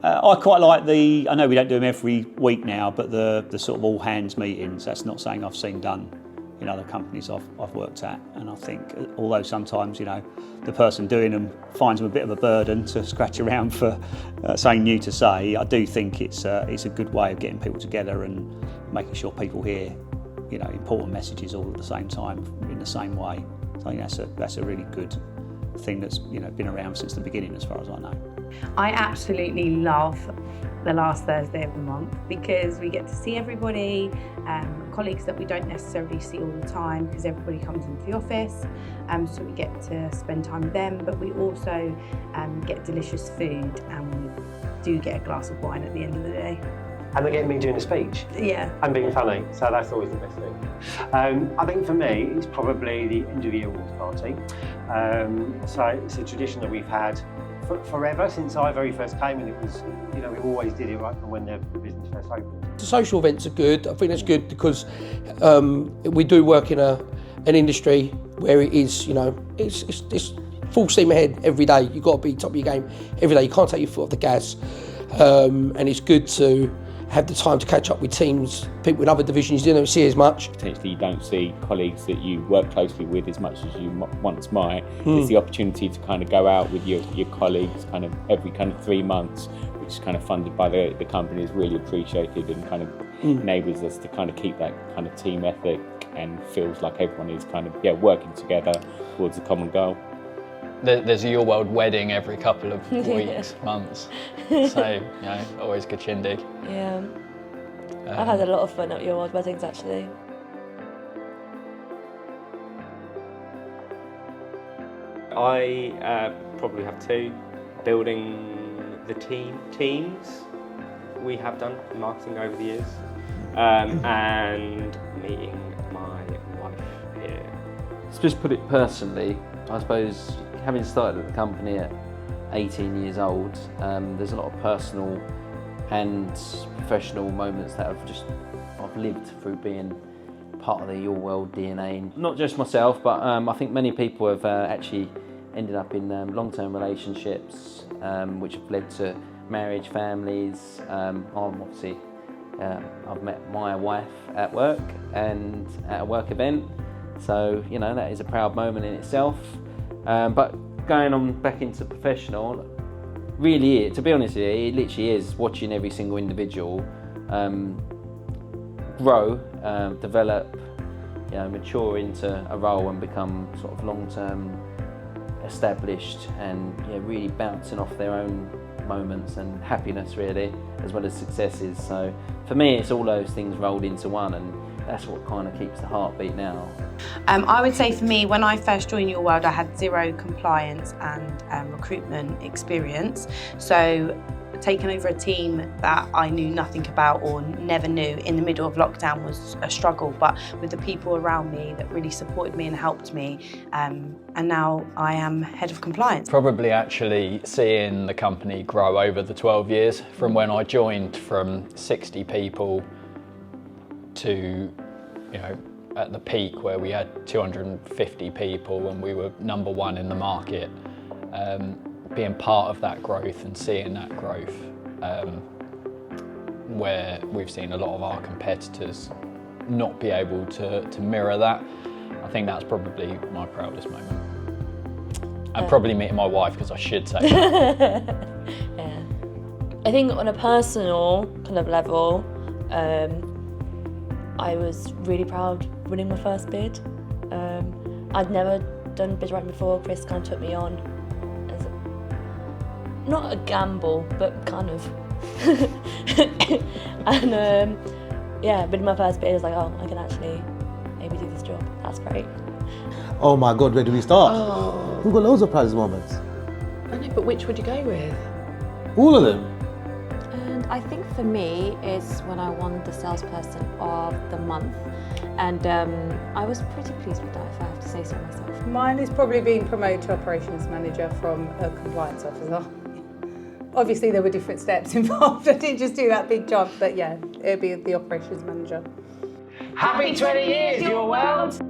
I quite like I know we don't do them every week now, but the sort of all hands meetings, that's not something I've seen done in other companies I've worked at. And I think, although sometimes, the person doing them finds them a bit of a burden to scratch around for something new to say, I do think it's a good way of getting people together and making sure people hear, important messages all at the same time in the same way. So I think that's a really good thing that's been around since the beginning, as far as I know. I absolutely love the last Thursday of the month because we get to see everybody, colleagues that we don't necessarily see all the time because everybody comes into the office, so we get to spend time with them, but we also get delicious food and we do get a glass of wine at the end of the day. And they get me doing a speech. Yeah. And being funny, so that's always the best thing. I think for me, it's probably the end of the awards party. So it's a tradition that we've had forever, since I very first came, and it was, we always did it right from when the business first opened. The social events are good. I think that's good because we do work in an industry where it is, it's full steam ahead every day. You've got to be top of your game every day. You can't take your foot off the gas. And it's good to have the time to catch up with teams, people in other divisions you don't see as much. Potentially you don't see colleagues that you work closely with as much as you once might. There's the opportunity to kind of go out with your colleagues kind of every kind of 3 months, which is kind of funded by the company, is really appreciated and kind of enables us to kind of keep that kind of team ethic and feels like everyone is kind of working together towards a common goal. There's a Your World wedding every couple of weeks, months, so always good shindig. Yeah, I've had a lot of fun at Your World weddings actually. I probably have 2. Building the teams we have done in marketing over the years, and meeting my wife here. To just put it personally, I suppose having started at the company at 18 years old, there's a lot of personal and professional moments that I've lived through being part of the Your World DNA. Not just myself, but I think many people have actually ended up in long-term relationships, which have led to marriage, families. I've met my wife at work and at a work event, so that is a proud moment in itself. But going on back into professional, really, to be honest with you, it literally is watching every single individual grow, develop, mature into a role and become sort of long-term established and really bouncing off their own moments and happiness really, as well as successes. So for me, it's all those things rolled into one, and that's what kind of keeps the heartbeat now. I would say for me, when I first joined Your World, I had 0 compliance and recruitment experience. So taking over a team that I knew nothing about or never knew in the middle of lockdown was a struggle, but with the people around me that really supported me and helped me, and now I am head of compliance. Probably actually seeing the company grow over the 12 years from when I joined, from 60 people to, at the peak where we had 250 people and we were number 1 in the market. Being part of that growth and seeing that growth, where we've seen a lot of our competitors not be able to mirror that, I think that's probably my proudest moment. And probably meeting my wife, because I should say that. Yeah. I think on a personal kind of level, I was really proud winning my first bid. I'd never done bid writing before. Chris kind of took me on as not a gamble, but kind of. And winning my first bid, I was like, oh, I can actually maybe do this job. That's great. Oh my God, where do we start? Oh. We've got loads of proudest moments. I know, but which would you go with? All of them. And I think for me is when I won the salesperson of the month, and I was pretty pleased with that, if I have to say so myself. Mine is probably being promoted to operations manager from a compliance officer. Obviously there were different steps involved. I didn't just do that big jump, but yeah, it'd be the operations manager. Happy 20 years, Your World!